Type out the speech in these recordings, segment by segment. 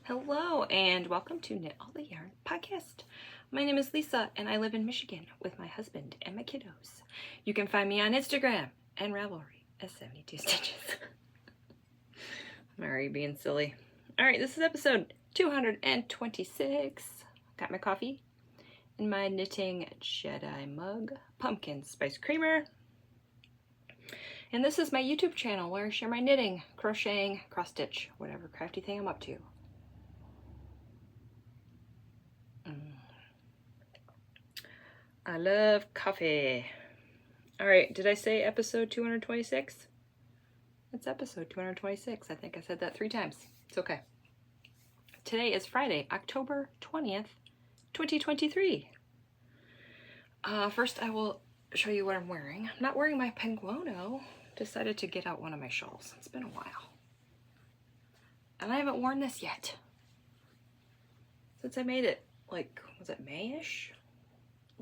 Hello and welcome to Knit All the Yarn podcast. My name is Lisa and I live in Michigan with my husband and my kiddos. You can find me on Instagram and Ravelry as 72 Stitches. I'm already being silly. Alright, this is episode 226. Got my coffee in my knitting Jedi mug, pumpkin spice creamer. And this is my YouTube channel where I share my knitting, crocheting, cross stitch, whatever crafty thing I'm up to. I love coffee. All right, did I say episode 226? It's episode 226. I think I said that 3 times. It's okay. Today is Friday, October 20th, 2023. First, I will show you what I'm wearing. I'm not wearing my penguono. Decided to get out one of my shawls. It's been a while. And I haven't worn this yet. Since I made it, like, was it May-ish?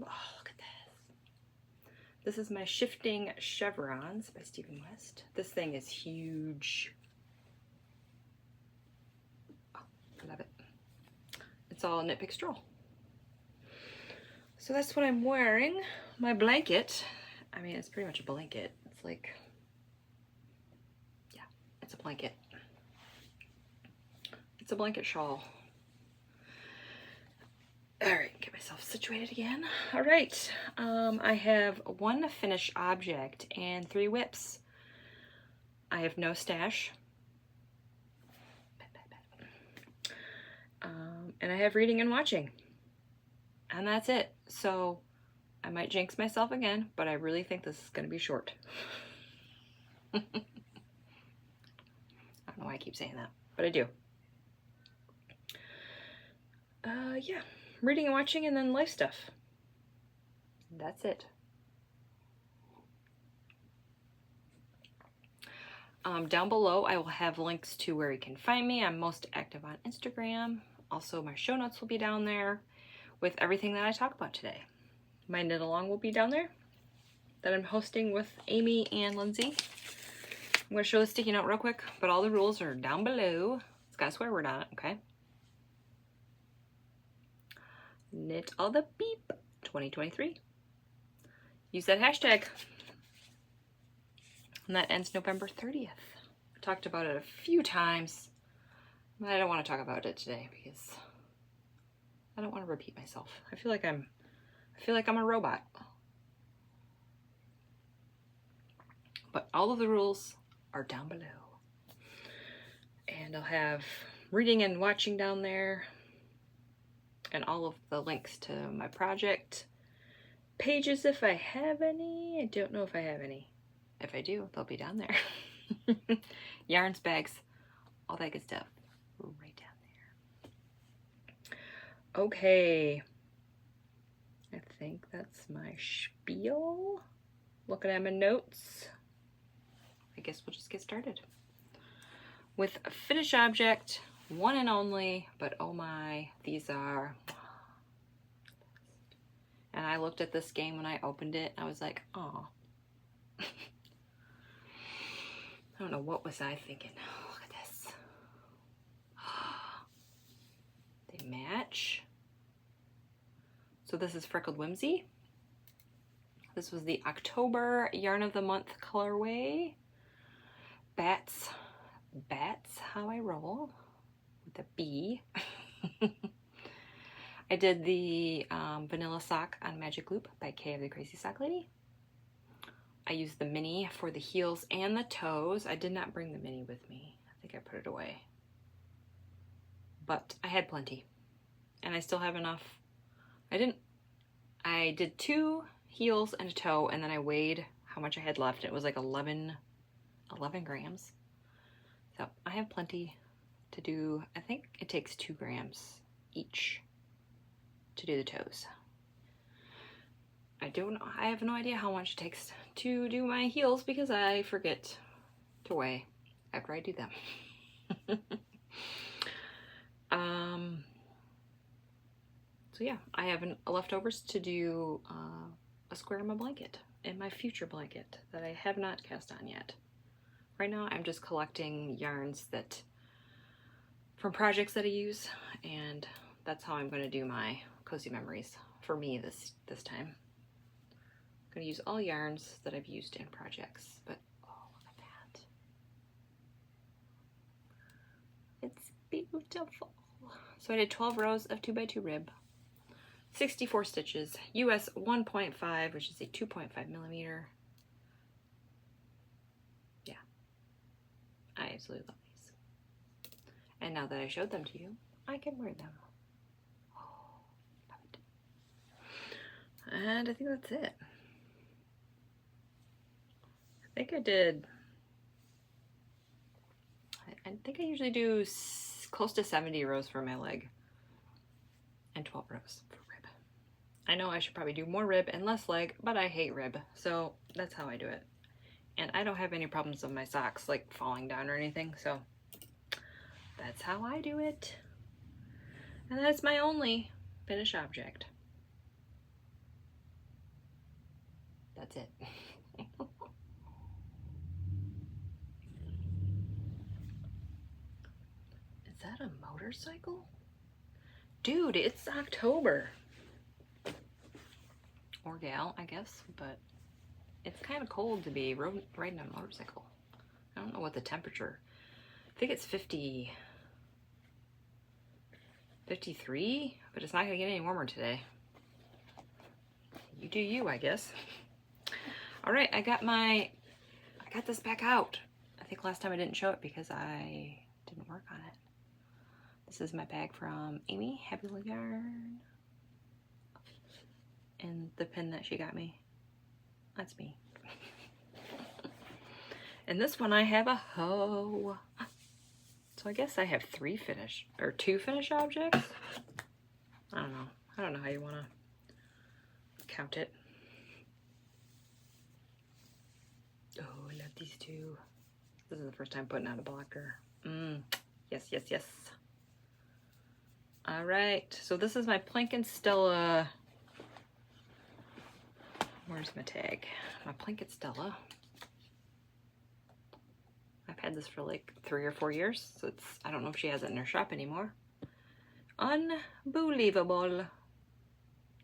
Oh, look at this. This is my Shifting Chevrons by Stephen West. This thing is huge. Oh, I love it. It's all KnitPicks Stroll. So that's what I'm wearing. My blanket, I mean, it's pretty much a blanket. It's like, yeah, it's a blanket. It's a blanket shawl. All right, get myself situated again. All right, I have 1 finished object and 3 whips. I have no stash. And I have reading and watching. And that's it. So I might jinx myself again, but I really think this is going to be short. I don't know why I keep saying that, but I do. Yeah. Reading and watching, and then life stuff. That's it. Down below, I will have links to where you can find me. I'm most active on Instagram. Also, my show notes will be down there with everything that I talk about today. My knit along will be down there that I'm hosting with Amie and Lindsey. I'm going to show the sticky note real quick, but all the rules are down below. It's got a swear word on it, okay? Knit all the beep 2023. Use that hashtag. And that ends November 30th. I talked about it a few times, but I don't want to talk about it today because I don't want to repeat myself. I feel like I'm a robot. But all of the rules are down below. And I'll have reading and watching down there, and all of the links to my project pages if I have any. I don't know if I have any. If I do, they'll be down there. Yarns, bags, all that good stuff right down there. Okay. I think that's my spiel. Looking at my notes. I guess we'll just get started. With a finished object, 1 and only, but oh my, these are, and I looked at this game when I opened it, I was like, oh. I don't know, what was I thinking? Look at this. They match. So this is Freckled Whimsy. This was the October Yarn of the Month colorway. Bats how I roll. The B. I did the vanilla sock on Magic Loop by Kay of the Crazy Sock Lady. I used the mini for the heels and the toes. I did not bring the mini with me. I think I put it away. But I had plenty. And I still have enough. I did 2 heels and a toe, and then I weighed how much I had left. It was like 11 grams. So I have plenty to do. I think it takes 2 grams each to do the toes. I don't know. I have no idea how much it takes to do my heels because I forget to weigh after I do them. So yeah, I have leftovers to do a square in my blanket, in my future blanket that I have not cast on yet. Right now I'm just collecting yarns that from projects that I use, and that's how I'm going to do my cozy memories for me this time. I'm going to use all yarns that I've used in projects, but oh, look at that. It's beautiful. So I did 12 rows of 2x2 rib, 64 stitches, US 1.5, which is a 2.5 millimeter. Yeah, I absolutely love these. And now that I showed them to you, I can wear them. Oh, love it. And I think that's it. I think I usually do close to 70 rows for my leg and 12 rows for rib. I know I should probably do more rib and less leg, but I hate rib, so that's how I do it. And I don't have any problems with my socks like falling down or anything, so that's how I do it. And that's my only finished object. That's it. Is that a motorcycle? Dude, it's October. Or gal, I guess, but it's kind of cold to be riding a motorcycle. I don't know what the temperature. I think it's 53, but it's not gonna get any warmer today. You do you, I guess. All right, I got this back out. I think last time I didn't show it because I didn't work on it. This is my bag from Amie, Happy Little Yarn. And the pin that she got me, that's me. And this one I have a hoe. So I guess I have two finished objects. I don't know how you want to count it. Oh, I love these two. This is the first time putting out a blocker. Yes, yes, yes. All right, so this is my Plank and Stella. Where's my tag? My Plank and Stella. I've had this for like 3 or 4 years, so I don't know if she has it in her shop anymore. Unbelievable.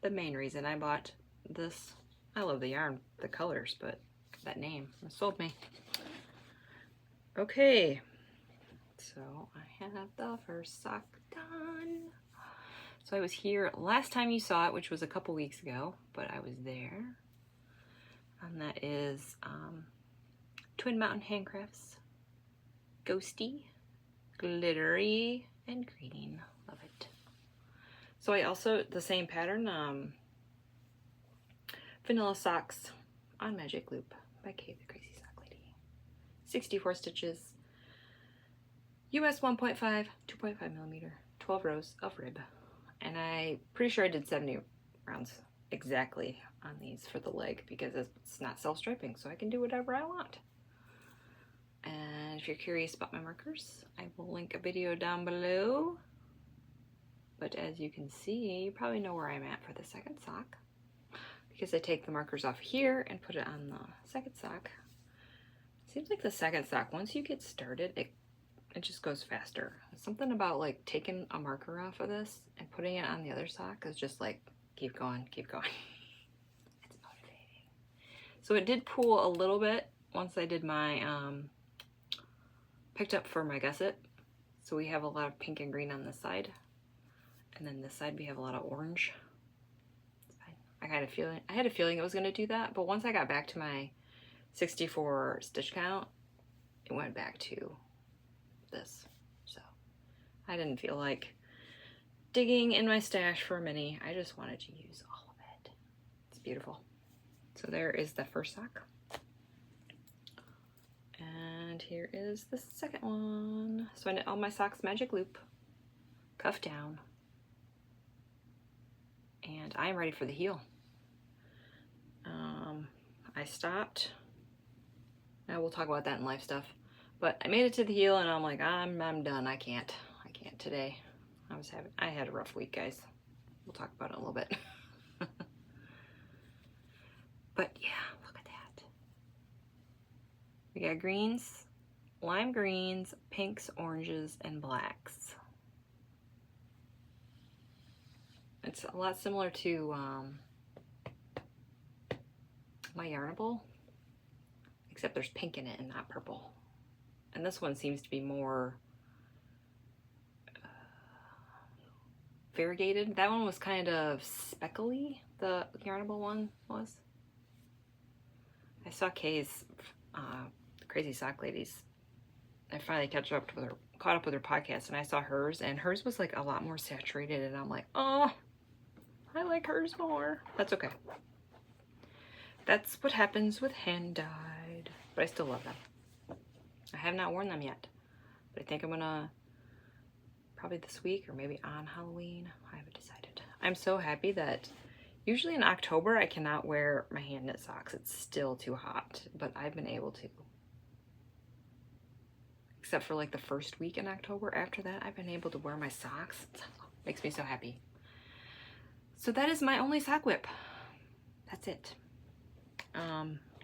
The main reason I bought this, I love the yarn, the colors, but that name sold me. Okay, so I have the first sock done. So I was here last time you saw it, which was a couple weeks ago, but I was there. And that is Twin Mountain Handcrafts, Ghosty, Glittery, and Green. Love it. So I also, the same pattern, Vanilla Socks on Magic Loop by Kay the Crazy Sock Lady. 64 stitches, US 1.5, 2.5 millimeter, 12 rows of rib. And I'm pretty sure I did 70 rounds exactly on these for the leg because it's not self-striping, so I can do whatever I want. And if you're curious about my markers, I will link a video down below. But as you can see, you probably know where I'm at for the second sock, because I take the markers off here and put it on the second sock. Seems like the second sock, once you get started, it just goes faster. Something about like taking a marker off of this and putting it on the other sock is just like, keep going, keep going. It's motivating. So it did pool a little bit once I did my, picked up for my gusset. So we have a lot of pink and green on this side. And then this side we have a lot of orange. It's fine. I had a feeling it was gonna do that, but once I got back to my 64 stitch count, it went back to this. So I didn't feel like digging in my stash for a mini. I just wanted to use all of it. It's beautiful. So there is the first sock. And here is the second one. So I knit all my socks Magic Loop, cuff down, and I am ready for the heel. I stopped. Now we'll talk about that in life stuff. But I made it to the heel and I'm like, I'm done. I can't today. I had a rough week, guys. We'll talk about it a little bit. But yeah, look at that. We got greens, lime greens, pinks, oranges, and blacks. It's a lot similar to my Yarnable, except there's pink in it and not purple. And this one seems to be more variegated. That one was kind of speckly, the Yarnable one was. I saw Kay's Crazy Sock Ladies. I finally caught up with her podcast, and I saw hers, and hers was like a lot more saturated, and I'm like, oh, I like hers more. That's okay. That's what happens with hand-dyed, but I still love them. I have not worn them yet, but I think I'm gonna probably this week or maybe on Halloween. I haven't decided. I'm so happy that usually in October I cannot wear my hand knit socks. It's still too hot, but I've been able to. Except for like the first week in October. After that, I've been able to wear my socks. It makes me so happy. So that is my only sock whip. That's it.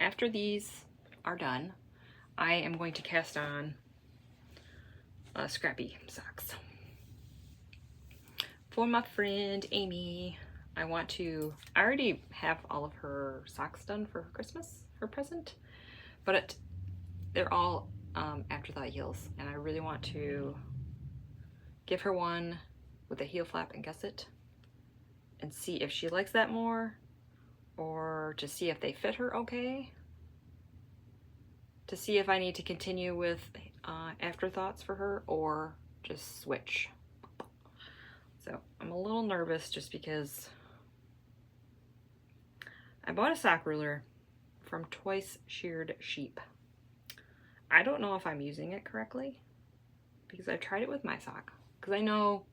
After these are done, I am going to cast on scrappy socks. For my friend Amie, I already have all of her socks done for her Christmas, her present, but they're all afterthought heels, and I really want to give her one with a heel flap and gusset and see if she likes that more, or to see if they fit her okay, to see if I need to continue with afterthoughts for her or just switch. So I'm a little nervous just because I bought a sock ruler from Twice Sheared Sheep. I don't know if I'm using it correctly because I've tried it with my sock, because I know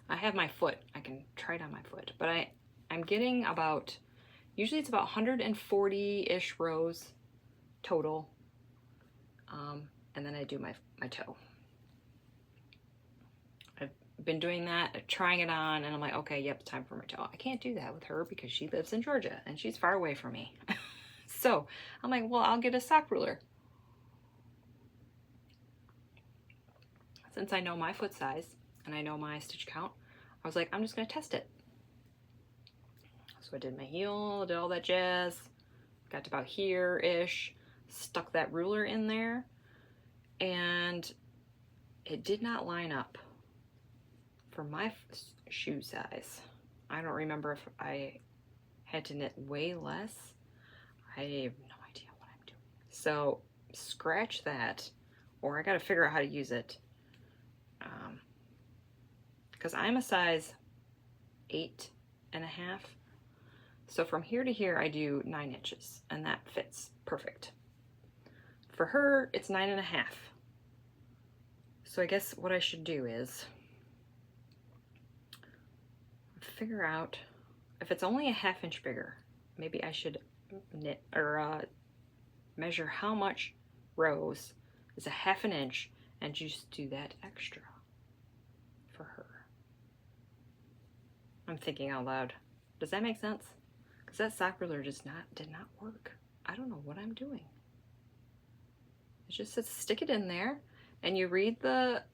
I have my foot. I can try it on my foot, but I'm getting about, usually it's about 140-ish rows total, and then I do my toe. I've been doing that, trying it on, and I'm like, okay, yep, time for my toe. I can't do that with her because she lives in Georgia and she's far away from me. So I'm like, well, I'll get a sock ruler. Since I know my foot size and I know my stitch count, I was like, I'm just gonna test it. So I did my heel, did all that jazz, got to about here-ish, stuck that ruler in there, and it did not line up for my shoe size. I don't remember if I had to knit way less. I have no idea what I'm doing. So scratch that, or I gotta figure out how to use it. Because I'm a size 8.5. So from here to here, I do 9 inches, and that fits perfect. For her, it's 9.5. So I guess what I should do is figure out if it's only a 1/2 inch bigger, maybe I should knit or measure how much rows is a 1/2 inch and just do that extra for her. I'm thinking out loud. Does that make sense? Because that sock ruler did not work. I don't know what I'm doing. It just says stick it in there, and you read it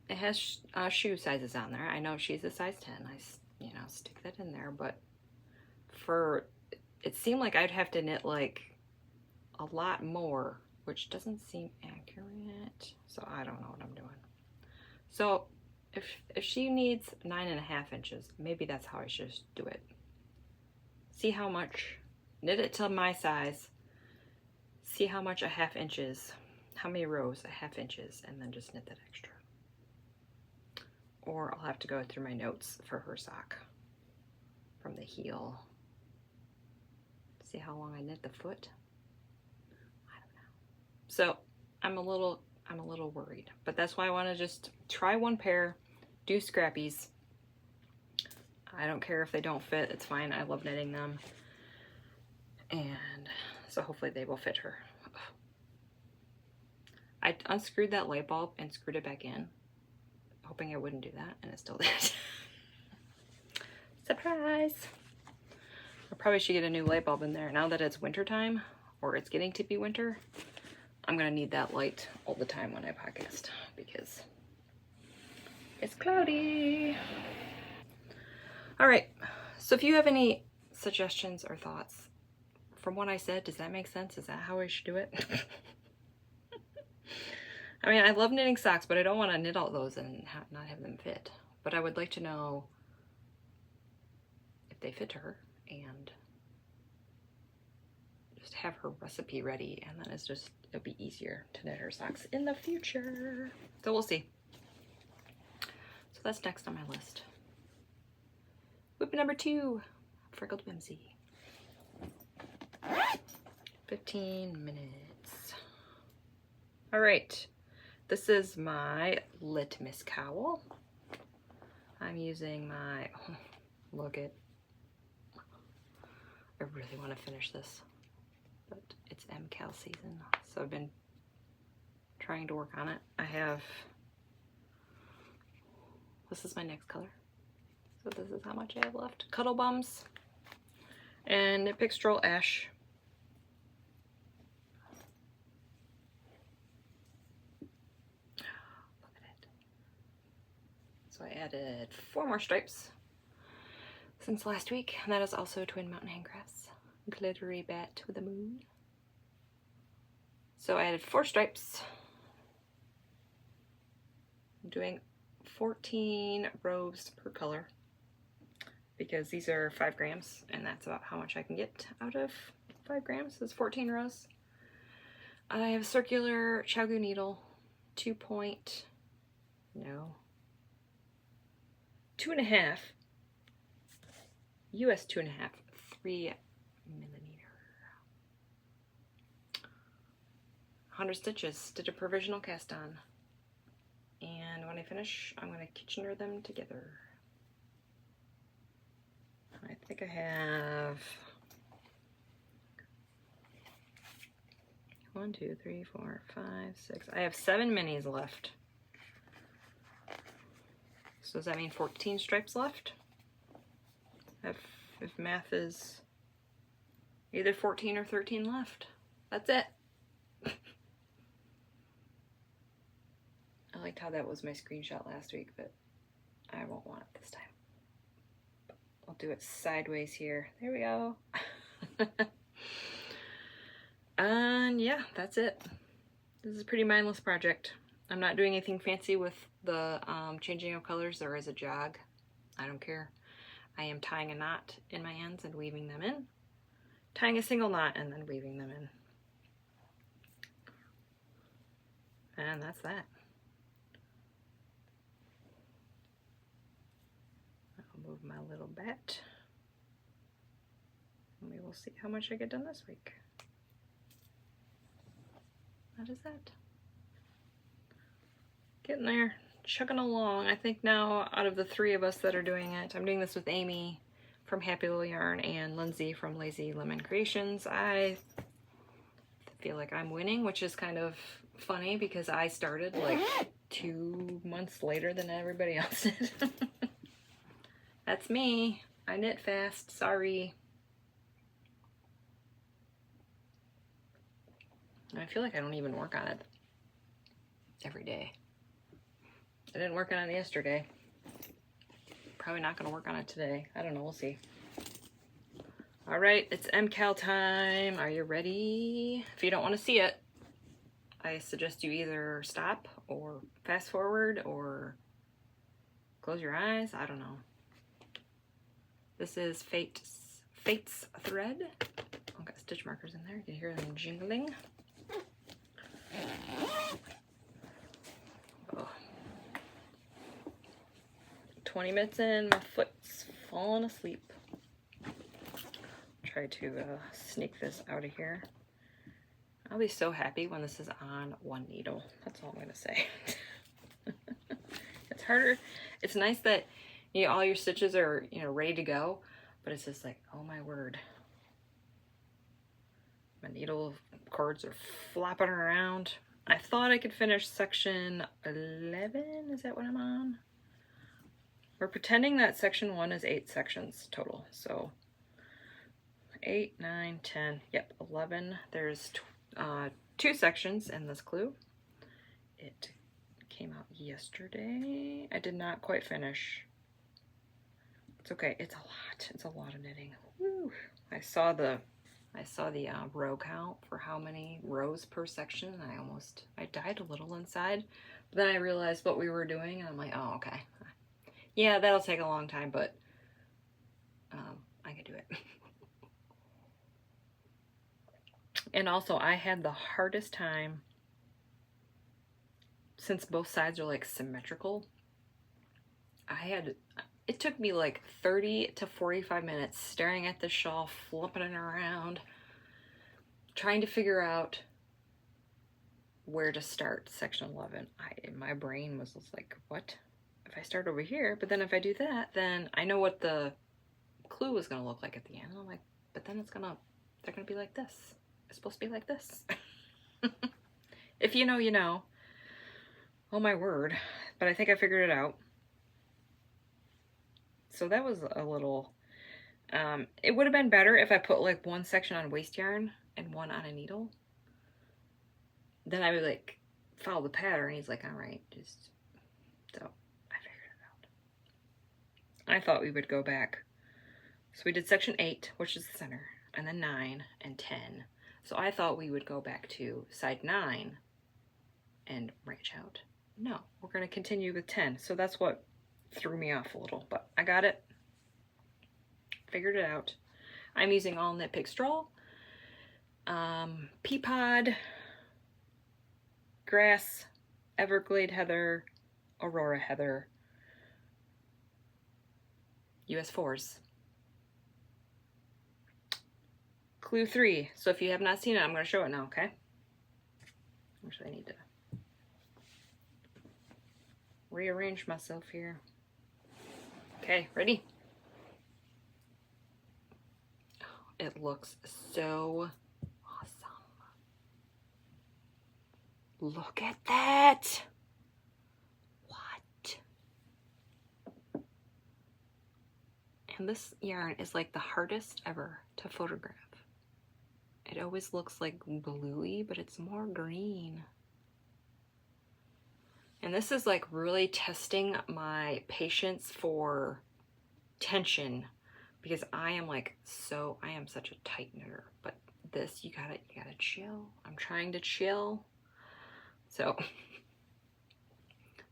has shoe sizes on there. I know she's a size 10. I stick that in there, but it seemed like I'd have to knit like a lot more, which doesn't seem accurate. So I don't know what I'm doing. So if she needs 9.5 inches, maybe that's how I should do it. See how much, knit it to my size, see how much a 1/2 inch is, how many rows a 1/2 inch is, and then just knit that extra. Or I'll have to go through my notes for her sock from the heel. See how long I knit the foot. I don't know. So I'm a little worried, but that's why I want to just try one pair, do scrappies. I don't care if they don't fit, it's fine. I love knitting them. And so hopefully they will fit her. I unscrewed that light bulb and screwed it back in, hoping I wouldn't do that, and it still did. Surprise! I probably should get a new light bulb in there now that it's winter time, or it's getting to be winter. I'm gonna need that light all the time when I podcast because it's cloudy. All right, so if you have any suggestions or thoughts from what I said, does that make sense? Is that how I should do it? I mean, I love knitting socks, but I don't want to knit all those and not have them fit. But I would like to know if they fit her and just have her recipe ready, and then it'll be easier to knit her socks in the future. So we'll see. So that's next on my list. Whip number 2, Freckled Whimsy. 15 minutes. All right, this is my Litmus Cowl. I'm using my, look it. I really want to finish this, but it's MCal season, so I've been trying to work on it. This is my next color. So this is how much I have left. Cuddle Bums and KnitPicks Stroll Ash. Look at it. So I added 4 more stripes since last week, and that is also Twin Mountain Handcrafts Glittery Bat with a Moon. So I added 4 stripes. I'm doing 14 rows per color, because these are 5 grams, and that's about how much I can get out of 5 grams. It's 14 rows. I have a circular Chiaogoo needle, 2.5, US 2.5, 3 millimeter. 100 stitches, did a provisional cast on. And when I finish, I'm going to Kitchener them together. I think I have 1, 2, 3, 4, 5, 6. I have 7 minis left. So does that mean 14 stripes left? If math is either 14 or 13 left. That's it. I liked how that was my screenshot last week, but I won't want it this time. I'll do it sideways here. There we go. And yeah, that's it. This is a pretty mindless project. I'm not doing anything fancy with the changing of colors. There is a jog. I don't care. I am tying a knot in my ends and weaving them in. Tying a single knot and then weaving them in. And that's that. I'll move my little bat. And we will see how much I get done this week. That is that. Getting there, chugging along. I think now out of the 3 of us that are doing it, I'm doing this with Amie from Happy Little Yarn and Lindsay from Lazy Lemon Creations. I feel like I'm winning, which is kind of funny because I started like 2 months later than everybody else did. That's me. I knit fast, sorry. I feel like I don't even work on it every day. I didn't work on it yesterday. Probably not going to work on it today. I don't know, we'll see. All right, it's MCal time. Are you ready? If you don't want to see it, I suggest you either stop or fast forward or close your eyes. I don't know. This is Fate's thread. I've got stitch markers in there. You can hear them jingling. Oh. 20 minutes in, my foot's falling asleep. Try to sneak this out of here. I'll be so happy when this is on one needle. That's all I'm gonna say. It's harder. It's nice that all your stitches are ready to go, but it's just like, oh my word. My needle cords are flopping around. I thought I could finish section 11. Is that what I'm on? We're pretending that section 1 is 8 sections total. So 8, 9, 10, yep, 11. There's 2 sections in this clue. It came out yesterday. I did not quite finish It's okay. It's a lot. It's a lot of knitting. Woo. I saw the row count for how many rows per section, and I died a little inside. But then I realized what we were doing, and I'm like, oh, okay. Yeah, that'll take a long time, but I can do it. And also, I had the hardest time, since both sides are like symmetrical, it took me like 30 to 45 minutes staring at the shawl, flipping it around, trying to figure out where to start section 11. My brain was just like, what? If I start over here, but then if I do that, then I know what the clue is going to look like at the end. And I'm like, but then they're going to be like this. It's supposed to be like this. If you know, you know. Oh my word. But I think I figured it out. So that was a little, it would have been better if I put like one section on waste yarn and one on a needle. Then I would like follow the pattern. He's like, all right, so I figured it out. I thought we would go back. So we did section 8, which is the center, and then 9 and 10. So I thought we would go back to side 9 and branch out. No, we're going to continue with 10. So that's what threw me off a little, but I got it. Figured it out. I'm using all KnitPicks Stroll, Peapod, Grass, Everglade Heather, Aurora Heather, US 4s. Clue 3. So if you have not seen it, I'm going to show it now, okay? Actually, I need to rearrange myself here. Okay, ready? It looks so awesome. Look at that! What? And this yarn is like the hardest ever to photograph. It always looks like bluey, but it's more green. And this is like really testing my patience for tension, because I am such a tight knitter. But this, you gotta chill. I'm trying to chill. So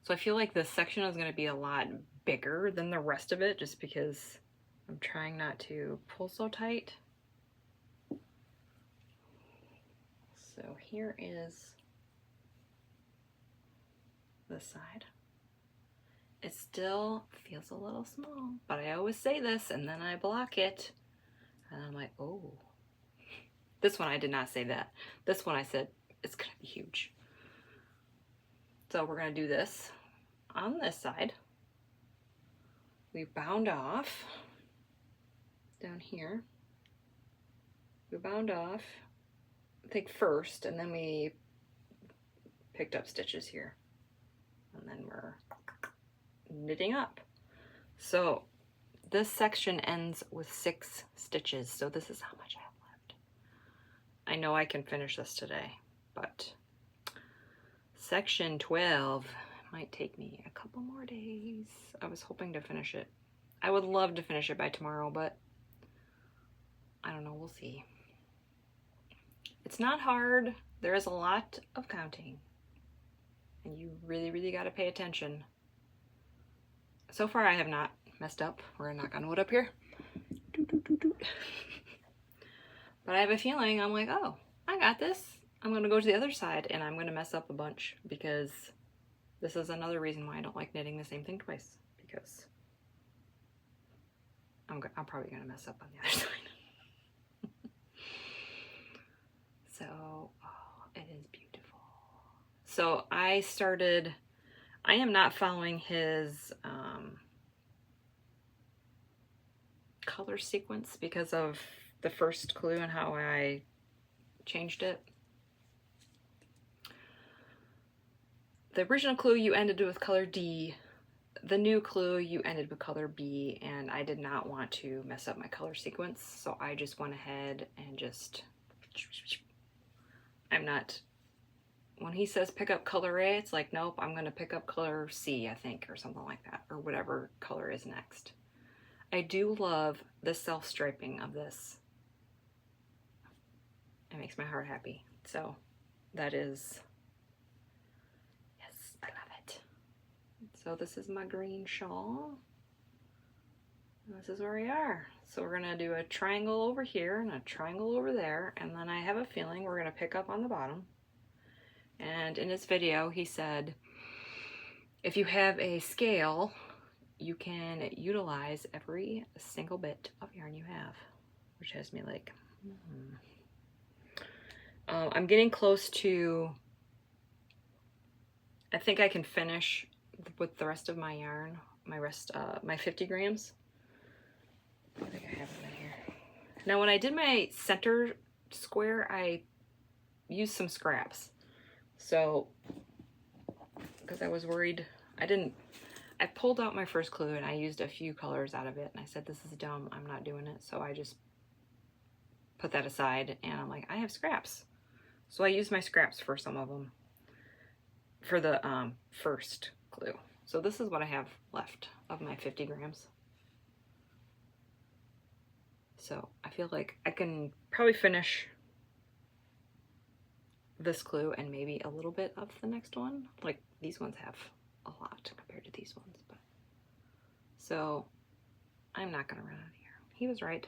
I feel like this section is gonna be a lot bigger than the rest of it, just because I'm trying not to pull so tight. So here is this side. It still feels a little small, but I always say this and then I block it. And I'm like, oh. This one I did not say that. This one I said, it's gonna be huge. So we're gonna do this on this side. We bound off down here. We bound off, I think first, and then we picked up stitches here. And then we're knitting up. So this section ends with 6 stitches. So this is how much I have left. I know I can finish this today, but section 12 might take me a couple more days. I was hoping to finish it. I would love to finish it by tomorrow, but I don't know, we'll see. It's not hard. There is a lot of counting. And you really, really got to pay attention. So far, I have not messed up. We're gonna knock on wood up here. But I have a feeling, I'm like, oh, I got this. I'm gonna go to the other side and I'm gonna mess up a bunch, because this is another reason why I don't like knitting the same thing twice, because I'm probably gonna mess up on the other side. So, oh, it is beautiful. So I am not following his color sequence because of the first clue and how I changed it. The original clue you ended with color D. The new clue you ended with color B, and I did not want to mess up my color sequence, so I just went ahead and just... when he says pick up color A, it's like, nope, I'm gonna pick up color C, I think, or something like that, or whatever color is next. I do love the self-striping of this. It makes my heart happy. So that is, yes, I love it. So this is my green shawl. This is where we are. So we're gonna do a triangle over here and a triangle over there, and then I have a feeling we're gonna pick up on the bottom. And in his video, he said, if you have a scale, you can utilize every single bit of yarn you have, which has me like, I'm getting close to, I think I can finish with the rest of my yarn, my 50 grams. I think I have them in here. Now when I did my center square, I used some scraps. So, because I was worried, I pulled out my first clue and I used a few colors out of it, and I said, this is dumb, I'm not doing it. So I just put that aside, and I'm like, I have scraps. So I used my scraps for some of them for the first clue. So this is what I have left of my 50 grams. So I feel like I can probably finish this clue and maybe a little bit of the next one. Like these ones have a lot compared to these ones, but so I'm not gonna run out of here. He was right.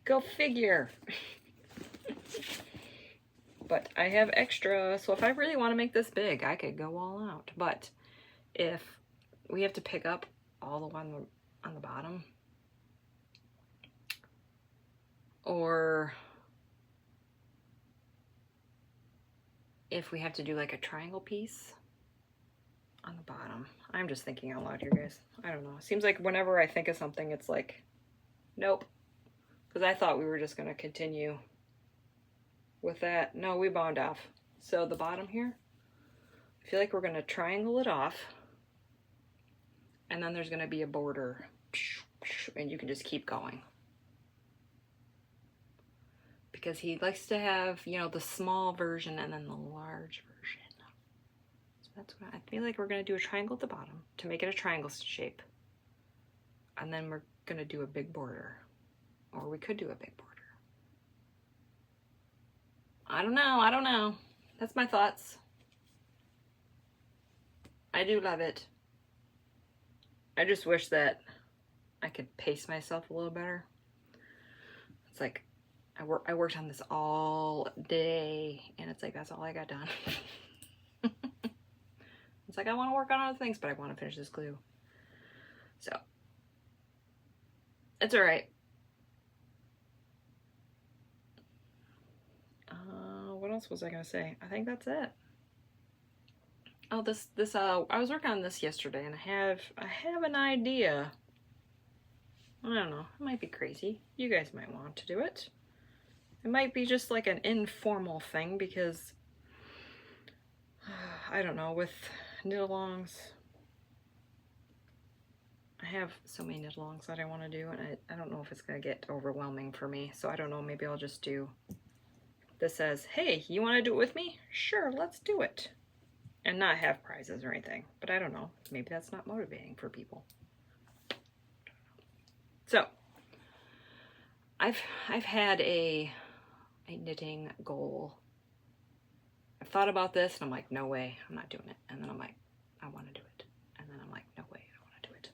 Go figure. But I have extra, so if I really want to make this big, I could go all out. But if we have to pick up all the one on the bottom, or if we have to do like a triangle piece on the bottom. I'm just thinking out loud here, guys. I don't know. It seems like whenever I think of something, it's like, nope. Because I thought we were just going to continue with that. No, we bound off. So the bottom here, I feel like we're going to triangle it off. And then there's going to be a border. And you can just keep going. Because he likes to have, you know, the small version and then the large version. So that's what I feel like we're going to do a triangle at the bottom to make it a triangle shape. And then we're going to do a big border. Or we could do a big border. I don't know. That's my thoughts. I do love it. I just wish that I could pace myself a little better. It's like, I worked on this all day, and it's like, that's all I got done. It's like, I want to work on other things, but I want to finish this glue. So, it's all right. What else was I going to say? I think that's it. Oh, I was working on this yesterday, and I have an idea. I don't know. It might be crazy. You guys might want to do it. It might be just like an informal thing because, I don't know, with knit-alongs, I have so many knit-alongs that I want to do, and I don't know if it's going to get overwhelming for me. So I don't know, maybe I'll just do, this says, hey, you want to do it with me? Sure, let's do it. And not have prizes or anything. But I don't know, maybe that's not motivating for people. So, I've had a knitting goal. I've thought about this and I'm like, no way, I'm not doing it. And then I'm like, I want to do it. And then I'm like, no way, I want to do it.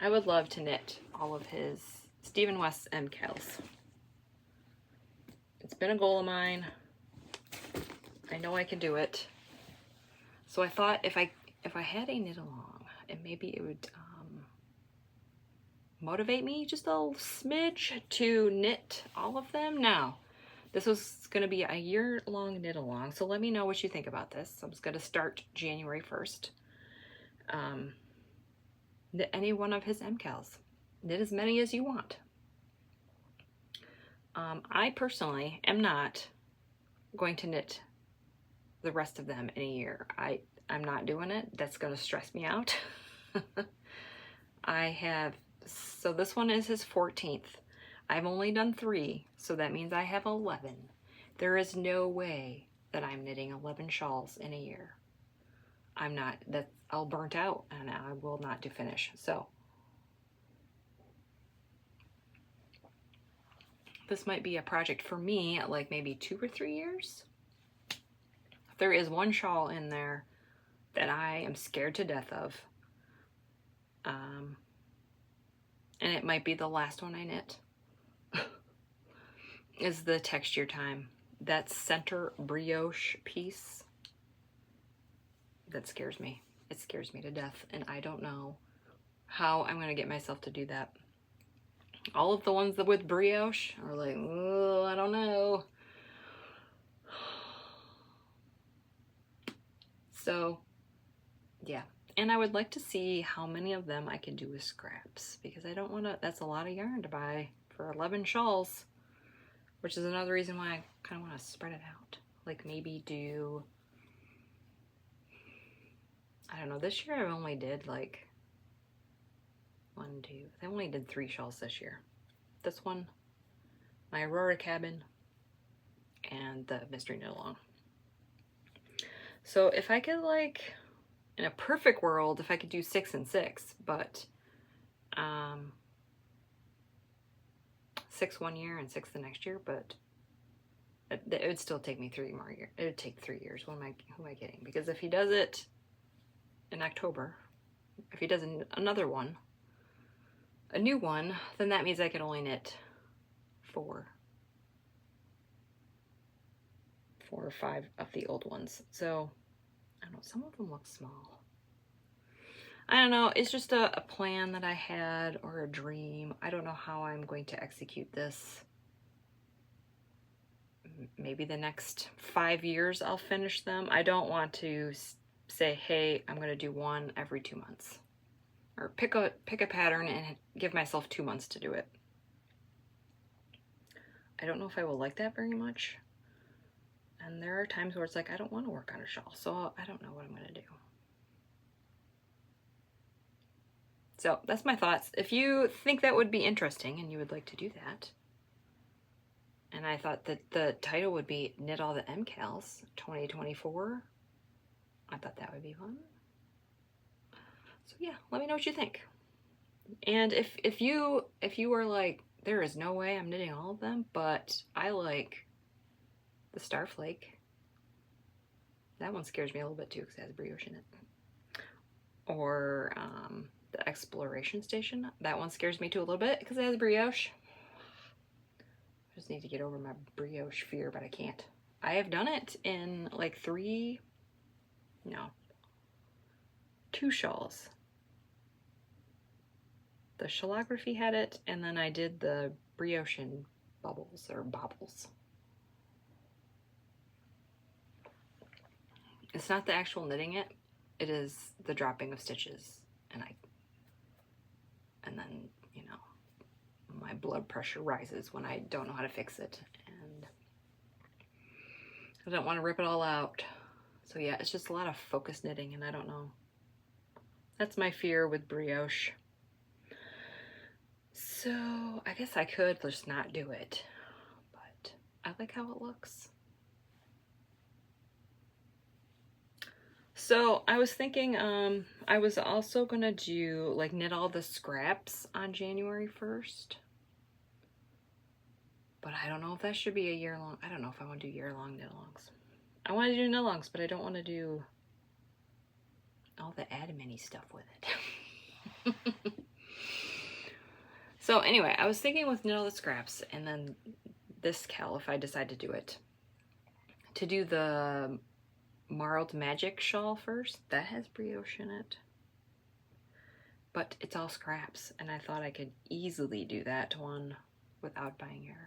I would love to knit all of his Stephen West's MKs. It's been a goal of mine. I know I can do it. So I thought if I had a knit along, and maybe it would motivate me just a little smidge to knit all of them. Now, this was going to be a year-long knit along, so let me know what you think about this. I'm just going to start January 1st. Knit any one of his MKs. Knit as many as you want. I personally am not going to knit the rest of them in a year. I'm not doing it. That's going to stress me out. So this one is his 14th. I've only done 3, so that means I have 11. There is no way that I'm knitting 11 shawls in a year. I'm not. I'll burnt out and I will not do finish. So this might be a project for me, like maybe 2 or 3 years. There is one shawl in there that I am scared to death of. And it might be the last one I knit. Is the Texture Time. That center brioche piece. That scares me. It scares me to death, and I don't know how I'm going to get myself to do that. All of the ones that with brioche are like, oh, I don't know. So, yeah. And I would like to see how many of them I can do with scraps, because I don't want to, that's a lot of yarn to buy for 11 shawls, which is another reason why I kind of want to spread it out. Like maybe do, I don't know, this year I only did like I only did 3 shawls this year. This one, my Aurora cabin, and the mystery knit along. So if I could, like, in a perfect world, if I could do 6 and 6, but 6 one year and 6 the next year, but it would still take me 3 more years. It would take 3 years. Who am I kidding? Because if he does it in October, if he does another one, a new one, then that means I can only knit 4 or 5 of the old ones. So I don't know, some of them look small. I don't know, it's just a plan that I had, or a dream. I don't know how I'm going to execute this. Maybe the next 5 years I'll finish them. I don't want to say, hey, I'm going to do one every 2 months. Or pick a pattern and give myself 2 months to do it. I don't know if I will like that very much. And there are times where it's like, I don't want to work on a shawl, so I don't know what I'm going to do. So that's my thoughts. If you think that would be interesting and you would like to do that, and I thought that the title would be Knit All the MCALs 2024, I thought that would be fun. So yeah, let me know what you think. And if you are like, there is no way I'm knitting all of them, but I like the Starflake. That one scares me a little bit too because it has brioche in it. Or the Exploration Station. That one scares me too a little bit because it has brioche. I just need to get over my brioche fear, but I can't. I have done it in like 2 shawls. The Shallography had it, and then I did the brioche in bubbles or bobbles. It's not the actual knitting it is the dropping of stitches, and then, you know, my blood pressure rises when I don't know how to fix it, and I don't want to rip it all out. So yeah, it's just a lot of focus knitting, and I don't know. That's my fear with brioche. So I guess I could just not do it, but I like how it looks. So I was thinking I was also gonna do like knit all the scraps on January 1st. But I don't know if that should be a year-long. I don't know if I want to do year-long knit-alongs. I want to do knit-alongs, but I don't want to do all the admin-y stuff with it. So anyway, I was thinking with knit all the scraps, and then this cowl, if I decide to do it, to do the Marled Magic shawl first. That has brioche in it. But it's all scraps, and I thought I could easily do that one without buying yarn.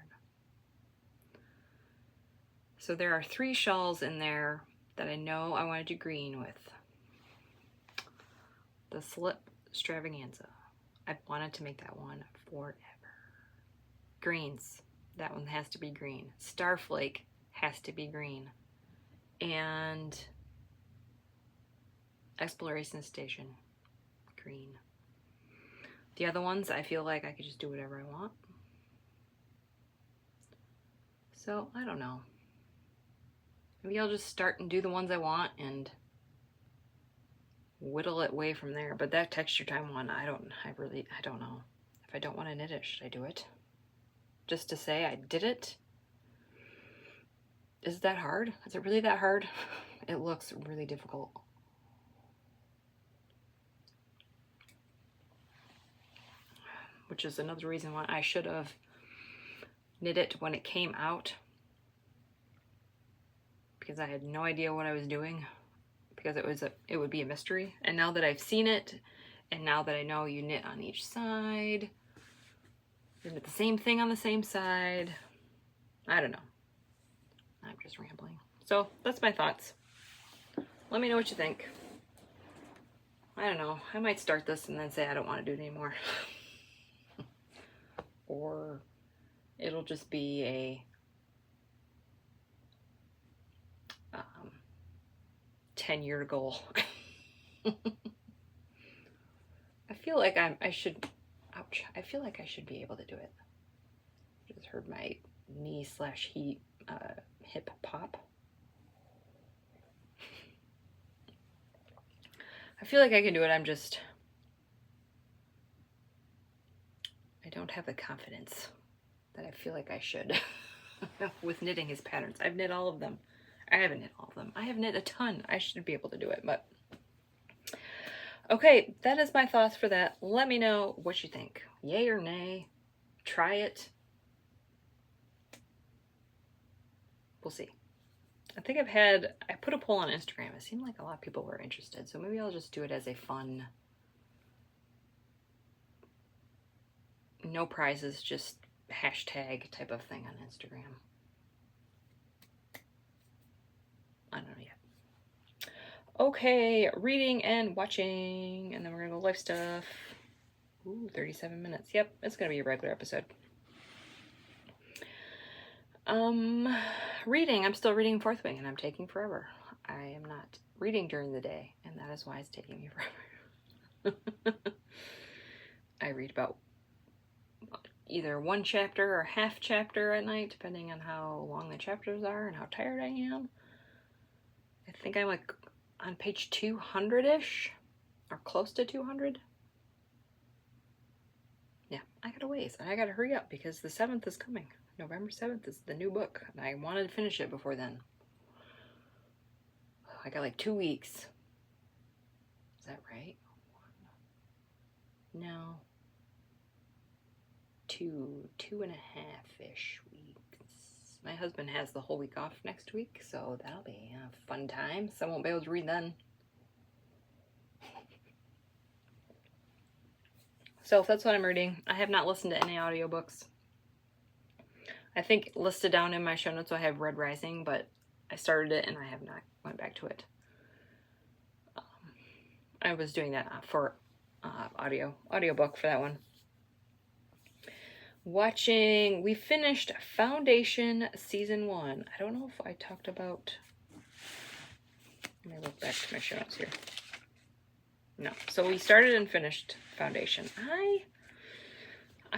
So there are 3 shawls in there that I know I want to do green with. The Slip Stravaganza. I've wanted to make that one forever. Greens. That one has to be green. Starflake has to be green. And Exploration Station. Green. The other ones, I feel like I could just do whatever I want. So, I don't know. Maybe I'll just start and do the ones I want and whittle it away from there. But that Texture Time one, I don't know. If I don't want to knit it, should I do it? just to say I did it. Is that hard? Is it really that hard? It looks really difficult. Which is another reason why I should have knit it when it came out. Because I had no idea what I was doing. Because it would be a mystery. And now that I've seen it, and now that I know you knit on each side, you knit the same thing on the same side. I don't know. I'm just rambling. So that's my thoughts. Let me know what you think. I don't know. I might start this and then say I don't want to do it anymore. Or it'll just be a 10-year goal. I feel like I should, ouch, I feel like I should be able to do it. Just heard my hip pop. I feel like I can do it. I don't have the confidence that I feel like I should with knitting his patterns. I've knit all of them. I haven't knit all of them. I have knit a ton. I should be able to do it, but okay, that is my thoughts for that. Let me know what you think. Yay or nay? Try it. We'll see. I think I put a poll on Instagram. It seemed like a lot of people were interested, so maybe I'll just do it as a fun, no prizes, just hashtag type of thing on Instagram. I don't know yet. Okay, reading and watching, and then we're gonna go life stuff. Ooh, 37 minutes. Yep, it's gonna be a regular episode. Reading. I'm still reading Fourth Wing, and I'm taking forever. I am not reading during the day, and that is why it's taking me forever. I read about either one chapter or half chapter at night, depending on how long the chapters are and how tired I am. I think I'm like on page 200-ish, or close to 200. Yeah, I got a ways, and I gotta hurry up because the 7th is coming. November 7th is the new book, and I wanted to finish it before then. I got like 2 weeks. Is that right? No. 2.5-ish weeks. My husband has the whole week off next week, so that'll be a fun time. So I won't be able to read then. So that's what I'm reading. I have not listened to any audiobooks. I think listed down in my show notes I have Red Rising, but I started it and I have not went back to it. I was doing that for audiobook for that one. Watching, we finished Foundation Season 1. I don't know if I talked about, let me look back to my show notes here. No, so we started and finished Foundation. I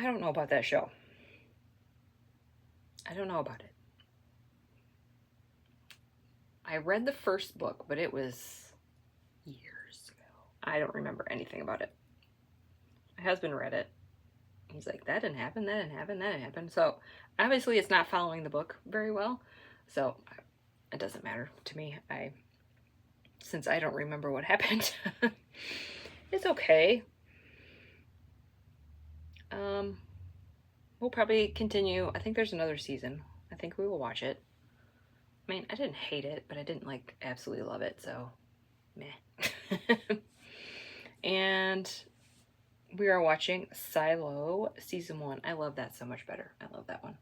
don't know about that show. I don't know about it. I read the first book, but it was years ago. I don't remember anything about it. My husband read it. He's like, that didn't happen, that didn't happen, that didn't happen. So obviously it's not following the book very well. So it doesn't matter to me. Since I don't remember what happened, it's okay. We'll probably continue. I think there's another season. I think we will watch it. I mean, I didn't hate it, but I didn't like absolutely love it, so meh. And we are watching Silo Season 1. I love that so much better. I love that one.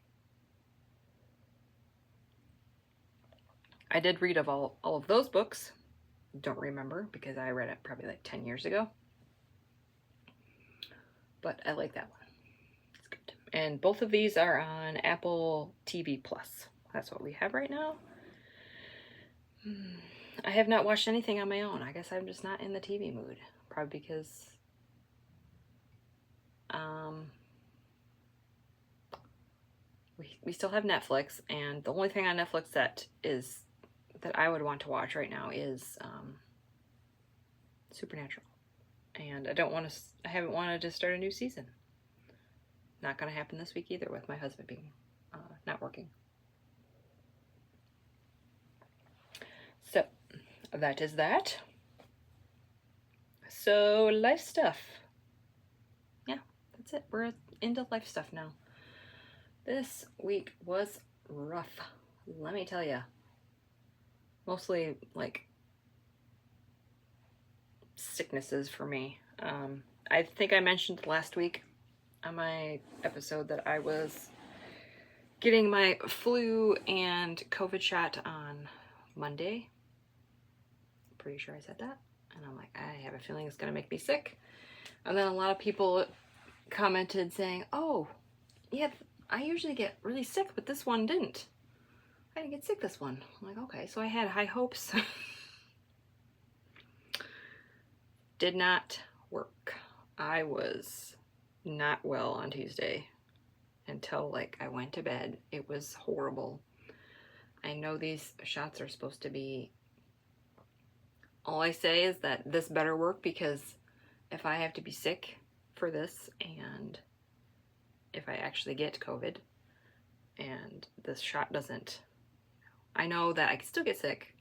I did read of all of those books. Don't remember because I read it probably like 10 years ago. But I like that one. It's good. And both of these are on Apple TV Plus. That's what we have right now. I have not watched anything on my own. I guess I'm just not in the TV mood. Probably because we still have Netflix, and the only thing on Netflix that I would want to watch right now is Supernatural. And I haven't wanted to start a new season. not going to happen this week either with my husband being not working. So that is that. So life stuff. Yeah, that's it. We're into life stuff now. This week was rough, let me tell you. Mostly like sicknesses for me. I think I mentioned last week on my episode that I was getting my flu and COVID shot on Monday. Pretty sure I said that. And I'm like, I have a feeling it's going to make me sick. And then a lot of people commented saying, oh, yeah, I usually get really sick, but this one didn't. I didn't get sick this one. I'm like, okay, so I had high hopes. Did not work. I was not well on Tuesday until like I went to bed. It was horrible. I know these shots are supposed to be, all I say is that this better work, because if I have to be sick for this and if I actually get COVID and this shot doesn't, I know that I can still get sick,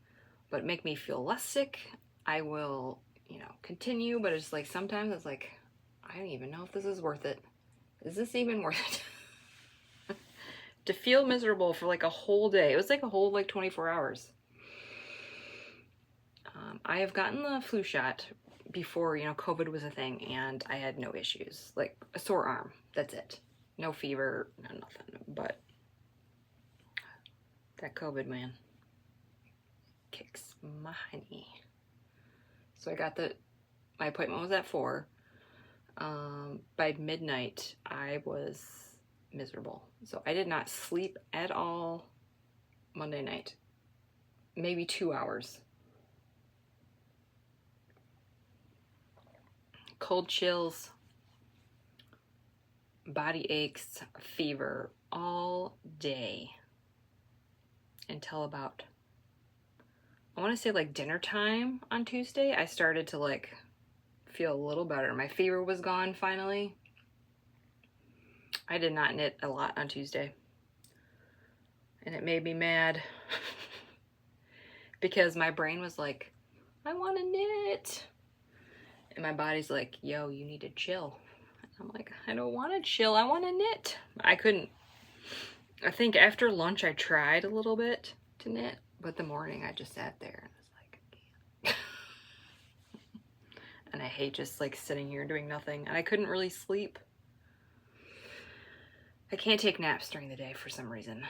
but make me feel less sick, I will, you know, continue. But it's like sometimes it's like, I don't even know if this is worth it. Is this even worth it? To feel miserable for like a whole day. It was like a whole like 24 hours. I have gotten the flu shot before, you know, COVID was a thing, and I had no issues. Like a sore arm, that's it. No fever, no nothing. But that COVID, man, kicks my honey. So I got my appointment was at 4. By midnight, I was miserable. So I did not sleep at all Monday night. Maybe 2 hours. Cold chills, body aches, fever all day until about, I want to say like dinner time on Tuesday. I started to like feel a little better. My fever was gone finally. I did not knit a lot on Tuesday, and it made me mad because my brain was like, I want to knit. And my body's like, yo, you need to chill. And I'm like, I don't want to chill. I want to knit. I couldn't. I think after lunch I tried a little bit to knit, but the morning I just sat there and was like, I can't. And I hate just like sitting here doing nothing. And I couldn't really sleep. I can't take naps during the day for some reason.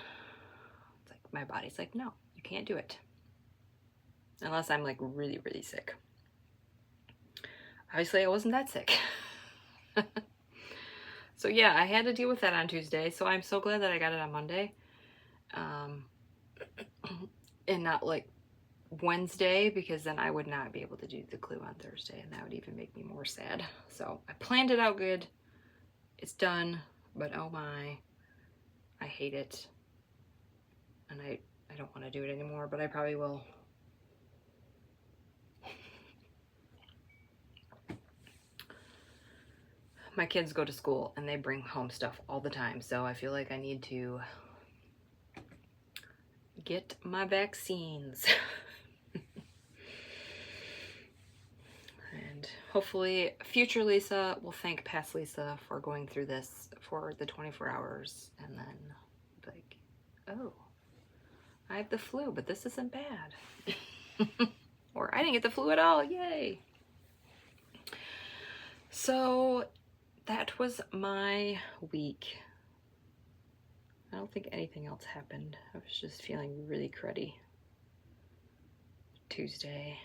It's like my body's like, no, you can't do it. Unless I'm like really, really sick. Obviously, I wasn't that sick. So yeah, I had to deal with that on Tuesday. So I'm so glad that I got it on Monday. And not like Wednesday, because then I would not be able to do the clue on Thursday, and that would even make me more sad. So I planned it out good. It's done, but oh my, I hate it. And I don't want to do it anymore, but I probably will. My kids go to school and they bring home stuff all the time, so I feel like I need to get my vaccines. And hopefully future Lisa will thank past Lisa for going through this for the 24 hours and then be like, oh, I have the flu, but this isn't bad. Or I didn't get the flu at all, yay. So that was my week. I don't think anything else happened. I was just feeling really cruddy Tuesday.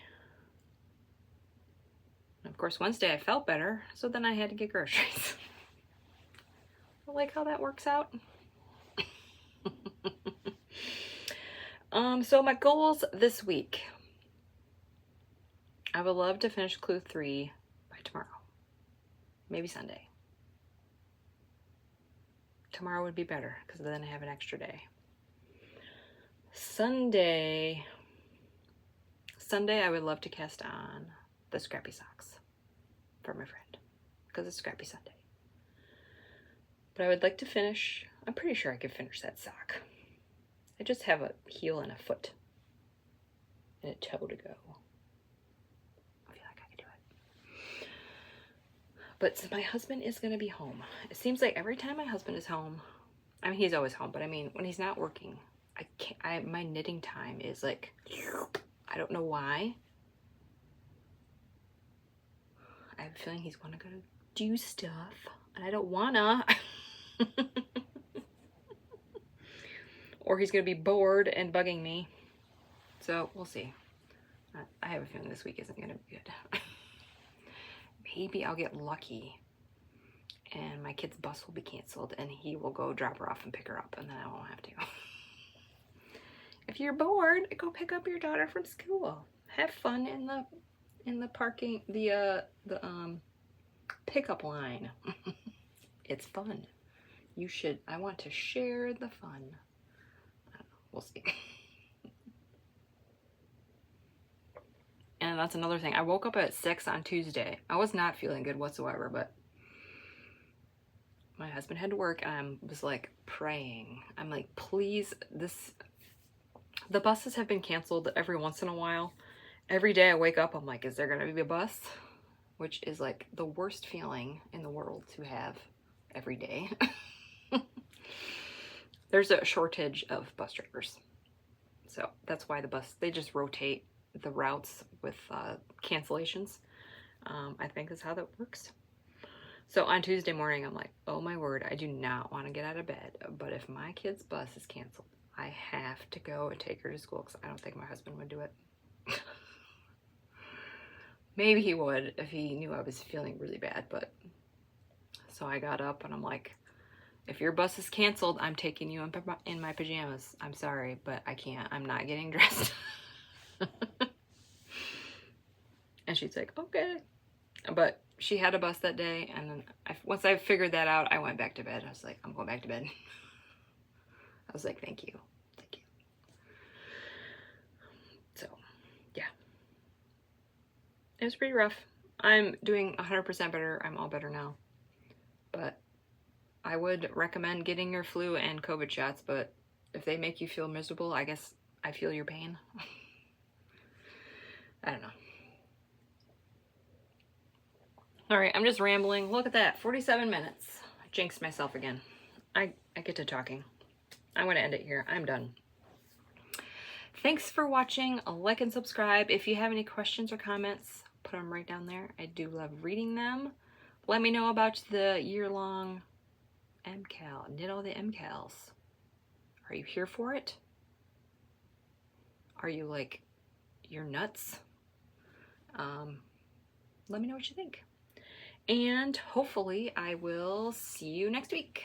And of course, Wednesday I felt better, so then I had to get groceries. I like how that works out. So my goals this week. I would love to finish Clue 3 by tomorrow. Maybe Sunday. Tomorrow would be better, because then I have an extra day. Sunday, I would love to cast on the scrappy socks for my friend, because it's Scrappy Sunday. But I would like to finish, I'm pretty sure I could finish that sock. I just have a heel and a foot and a toe to go. I feel like I could do it. But my husband is going to be home. It seems like every time my husband is home, I mean, he's always home, but I mean, when he's not working, my knitting time is like, I don't know why. I have a feeling he's going to go do stuff, and I don't wanna. Or he's going to be bored and bugging me. So we'll see. I have a feeling this week isn't going to be good. Maybe I'll get lucky and my kid's bus will be canceled and he will go drop her off and pick her up, and then I won't have to. If you're bored, go pick up your daughter from school. Have fun in the parking, the pickup line. It's fun. You should. I want to share the fun. I don't know, we'll see. And that's another thing. I woke up at 6 on Tuesday. I was not feeling good whatsoever, but my husband had to work and I was like praying. I'm like, please, the buses have been canceled every once in a while. Every day I wake up, I'm like, is there gonna be a bus? Which is like the worst feeling in the world to have every day. There's a shortage of bus drivers. So that's why they just rotate the routes with cancellations. I think that's how that works. So on Tuesday morning, I'm like, oh my word, I do not want to get out of bed. But if my kid's bus is canceled, I have to go and take her to school because I don't think my husband would do it. Maybe he would if he knew I was feeling really bad, but so I got up and I'm like, if your bus is canceled, I'm taking you in my pajamas. I'm sorry, but I can't. I'm not getting dressed. And she's like, okay. But she had a bus that day, and then once I figured that out, I went back to bed. I was like, I'm going back to bed. I was like, thank you. Thank you. So, yeah. It was pretty rough. I'm doing 100% better. I'm all better now. But I would recommend getting your flu and COVID shots, but if they make you feel miserable, I guess I feel your pain. I don't know. All right, I'm just rambling. Look at that, 47 minutes. I jinxed myself again. I get to talking. I'm going to end it here. I'm done. Thanks for watching. Like and subscribe. If you have any questions or comments, put them right down there. I do love reading them. Let me know about the year-long MCal. Knit all the MCals. Are you here for it? Are you like, you're nuts? Let me know what you think. And hopefully I will see you next week.